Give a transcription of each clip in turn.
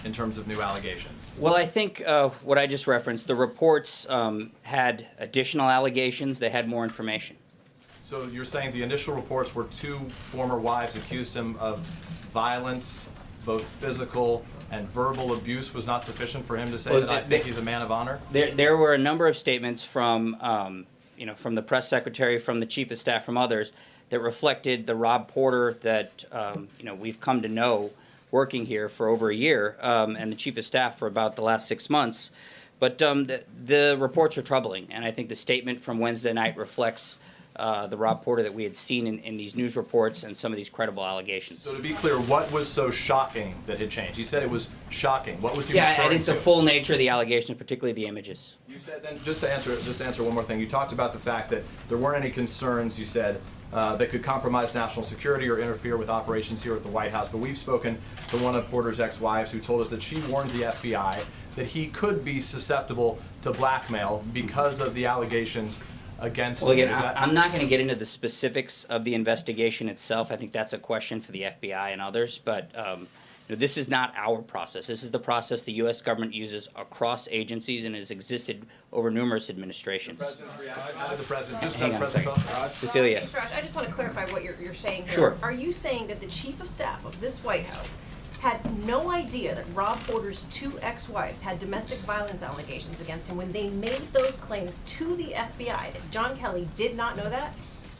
in terms of new allegations? Well, I think what I just referenced, the reports had additional allegations. They had more information. So you're saying the initial reports were 2 former wives accused him of violence, both physical and verbal abuse, was not sufficient for him to say that I think he's a man of honor? There were a number of statements from, from the press secretary, from the chief of staff, from others that reflected the Rob Porter that, we've come to know working here for over a year, and the chief of staff for about the last 6 months. But the reports are troubling, and I think the statement from Wednesday night reflects the Rob Porter that we had seen in these news reports and some of these credible allegations. So to be clear, what was so shocking that had changed? He said it was shocking. What was he referring to? Yeah, I think the full nature of the allegations, particularly the images. You said, then, just to answer one more thing, you talked about the fact that there weren't any concerns, you said, that could compromise national security or interfere with operations here at the White House. But we've spoken to one of Porter's ex-wives who told us that she warned the FBI that he could be susceptible to blackmail because of the allegations against him. Well, again, I'm not going to get into the specifics of the investigation itself. I think that's a question for the FBI and others. But this is not our process. This is the process the U.S. government uses across agencies and has existed over numerous administrations. The president's reaction. How did the president? Just Hang the on a president second. talk? Cecilia. Raj, I just want to clarify what you're saying here. Sure. Are you saying that the chief of staff of this White House had no idea that Rob Porter's 2 ex-wives had domestic violence allegations against him when they made those claims to the FBI, that John Kelly did not know that?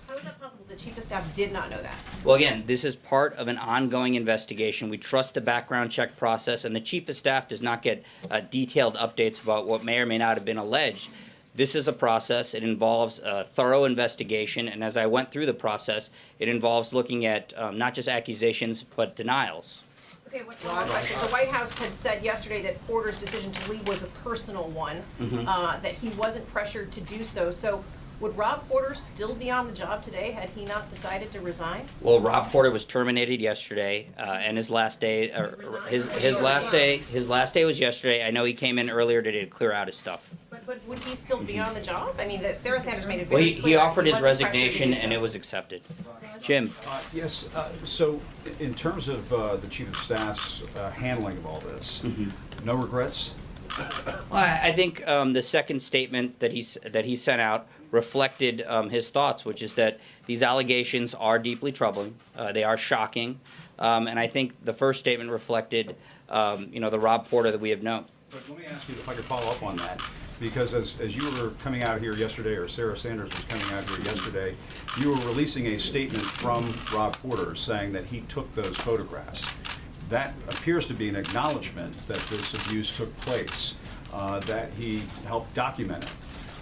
How is that possible the chief of staff did not know that? Well, again, this is part of an ongoing investigation. We trust the background check process, and the chief of staff does not get detailed updates about what may or may not have been alleged. This is a process. It involves a thorough investigation, and as I went through the process, it involves looking at not just accusations, but denials. Okay, one question. The White House had said yesterday that Porter's decision to leave was a personal one, that he wasn't pressured to do so. So would Rob Porter still be on the job today had he not decided to resign? Well, Rob Porter was terminated yesterday, and his last day, his last day was yesterday. I know he came in earlier today to clear out his stuff. But would he still be on the job? I mean, Sarah Sanders made it Well, very he clear. offered his wasn't pressured to resignation, do so. and it was accepted. Jim. Yes, so in terms of the Chief of Staff's handling of all this, no regrets? Well, I think the second statement that he sent out reflected his thoughts, which is that these allegations are deeply troubling. They are shocking, and I think the first statement reflected, the Rob Porter that we have known. But let me ask you if I could follow up on that, because as you were coming out here yesterday, or Sarah Sanders was coming out here yesterday, you were releasing a statement from Rob Porter saying that he took those photographs. That appears to be an acknowledgement that this abuse took place, that he helped document it.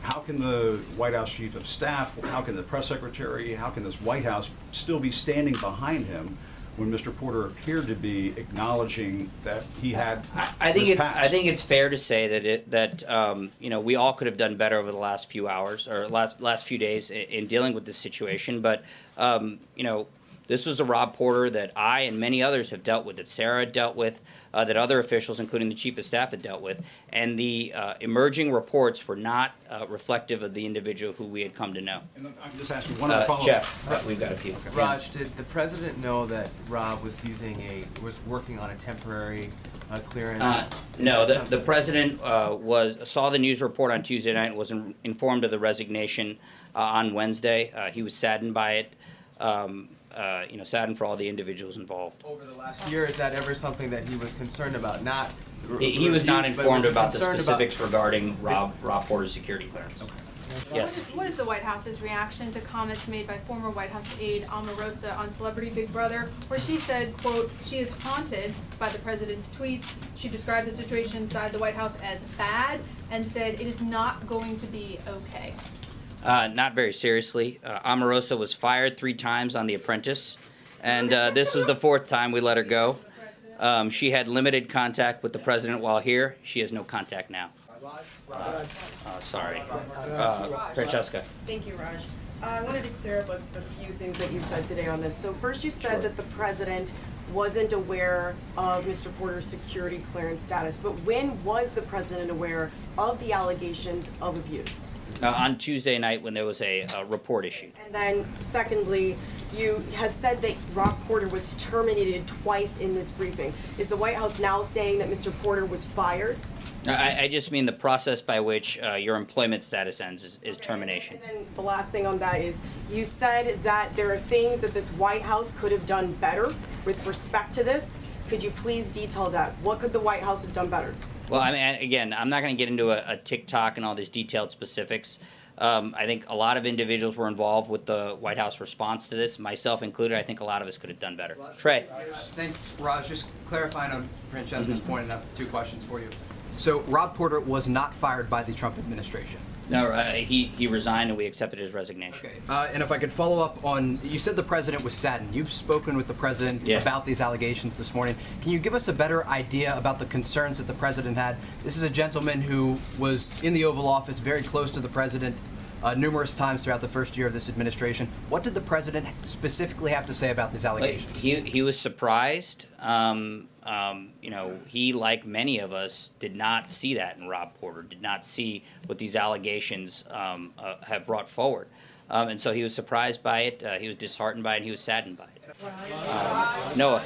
How can the White House Chief of Staff, how can the press secretary, how can this White House still be standing behind him when Mr. Porter appeared to be acknowledging that he had I think it's fair to say that we all could have done better over the last few hours or last few days in dealing with this situation. But this was a Rob Porter that I and many others have dealt with, that Sarah had dealt with, that other officials, including the Chief of Staff, had dealt with. And the emerging reports were not reflective of the individual who we had come to know. And I'm just asking one other follow-up. Jeff, we've got a few. Raj, did the president know that Rob was working on a temporary clearance? No, the president saw the news report on Tuesday night and was informed of the resignation on Wednesday. He was saddened by it. Saddened for all the individuals involved. Over the last year, is that ever something that he was concerned about? He was not informed about the concerned specifics regarding Rob Porter's security clearance. Okay. Yes. What is the White House's reaction to comments made by former White House aide Amorosa on Celebrity Big Brother, where she said, quote, she is haunted by the president's tweets. She described the situation inside the White House as bad and said it is not going to be okay. Not very seriously. Amorosa was fired 3 times on The Apprentice, and this was the 4th time we let her go. She had limited contact with the president while here. She has no contact now. Sorry. Francesca. Thank you, Raj. I wanted to clear up a few things that you said today on this. So first you said that the president wasn't aware of Mr. Porter's security clearance status, but when was the president aware of the allegations of abuse? On Tuesday night when there was a report issued. And then secondly, you have said that Rob Porter was terminated twice in this briefing. Is the White House now saying that Mr. Porter was fired? I just mean the process by which your employment status ends is termination. And then the last thing on that is, you said that there are things that this White House could have done better with respect to this. Could you please detail that? What could the White House have done better? Well, I mean, again, I'm not going to get into a TikTok and all these detailed specifics. I think a lot of individuals were involved with the White House response to this, myself included. I think a lot of us could have done better. Trey. Thanks, Raj. Just clarifying on Francesca's point, and I have 2 questions for you. So Rob Porter was not fired by the Trump administration. No, he resigned and we accepted his resignation. Okay. And if I could follow up on, you said the president was saddened. You've spoken with the president about these allegations this morning. Can you give us a better idea about the concerns that the president had? This is a gentleman who was in the Oval Office, very close to the president, numerous times throughout the first year of this administration. What did the president specifically have to say about these allegations? He was surprised. You know, he, like many of us, did not see that in Rob Porter, did not see what these allegations have brought forward. And so he was surprised by it, he was disheartened by it, and he was saddened by it. Noah.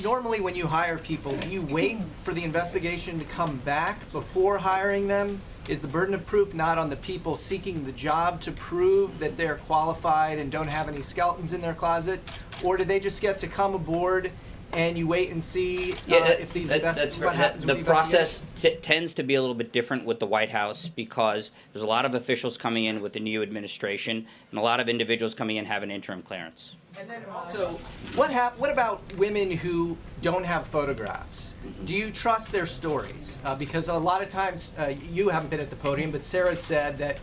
Normally when you hire people, do you wait for the investigation to come back before hiring them? Is the burden of proof not on the people seeking the job to prove that they're qualified and don't have any skeletons in their closet? Or do they just get to come aboard and you wait and see if these what happens with the process tends to be a little bit different with the White House because there's a lot of officials coming in with the new administration and a lot of individuals coming in having interim clearance. And then also, what about women who don't have photographs? Do you trust their stories? Because a lot of times, you haven't been at the podium, but Sarah said that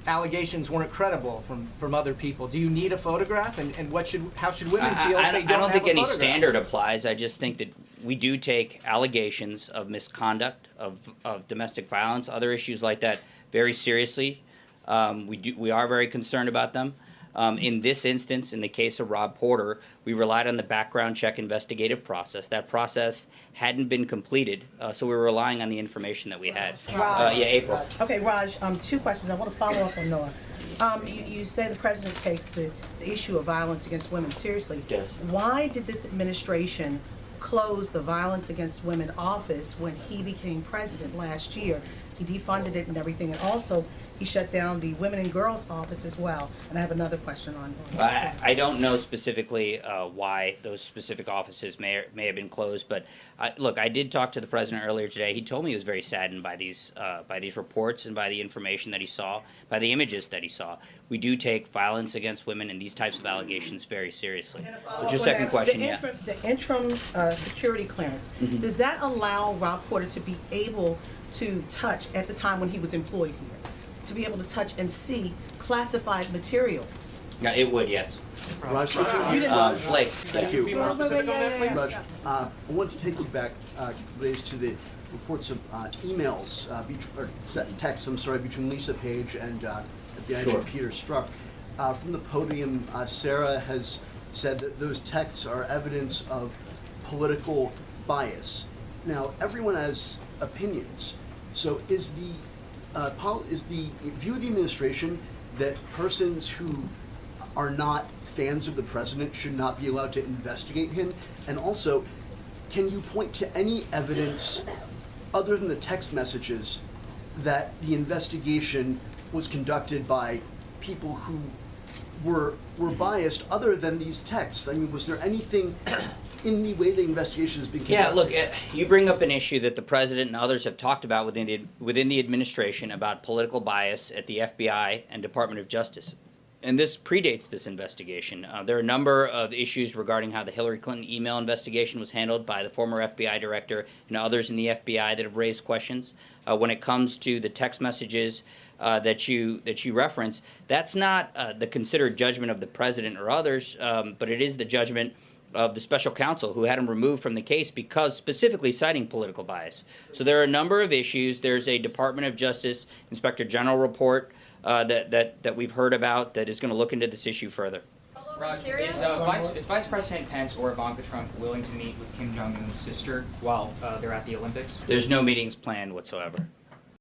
allegations weren't credible from other people. Do you need a photograph? And how should women feel if they don't have a photograph? I don't think any standard applies. I just think that we do take allegations of misconduct, of domestic violence, other issues like that very seriously. We are very concerned about them. In this instance, in the case of Rob Porter, we relied on the background check investigative process. That process hadn't been completed, so we were relying on the information that we had. April. Okay, Raj, 2 questions. I want to follow up on Noah. You say the president takes the issue of violence against women seriously. Yes. Why did this administration close the Violence Against Women office when he became president last year? He defunded it and everything, and also he shut down the Women and Girls office as well. And I have another question on. I don't know specifically why those specific offices may have been closed, but look, I did talk to the president earlier today. He told me he was very saddened by these reports and by the information that he saw, by the images that he saw. We do take violence against women and these types of allegations very seriously. What's your second question? The interim security clearance, does that allow Rob Porter to be able to touch, at the time when he was employed here, to be able to touch and see classified materials? Yeah, it would, yes. Raj, Blake. thank you. Raj, I want to take you back, raised to the reports of emails, texts, between Lisa Page and Peter Strzok. From the podium, Sarah has said that those texts are evidence of political bias. Now, everyone has opinions. So is the view of the administration that persons who are not fans of the president should not be allowed to investigate him? And also, can you point to any evidence other than the text messages that the investigation was conducted by people who were biased other than these texts? I mean, was there anything in the way the investigation has been conducted? Yeah, look, you bring up an issue that the president and others have talked about within the administration about political bias at the FBI and Department of Justice. And this predates this investigation. There are a number of issues regarding how the Hillary Clinton email investigation was handled by the former FBI director and others in the FBI that have raised questions. When it comes to the text messages that you reference, that's not the considered judgment of the president or others, but it is the judgment of the special counsel who had him removed from the case because specifically citing political bias. So there are a number of issues. There's a Department of Justice Inspector General report that we've heard about that is going to look into this issue further. Raj, is Vice President Pence or Ivanka Trump willing to meet with Kim Jong-un's sister while they're at the Olympics? There's no meetings planned whatsoever.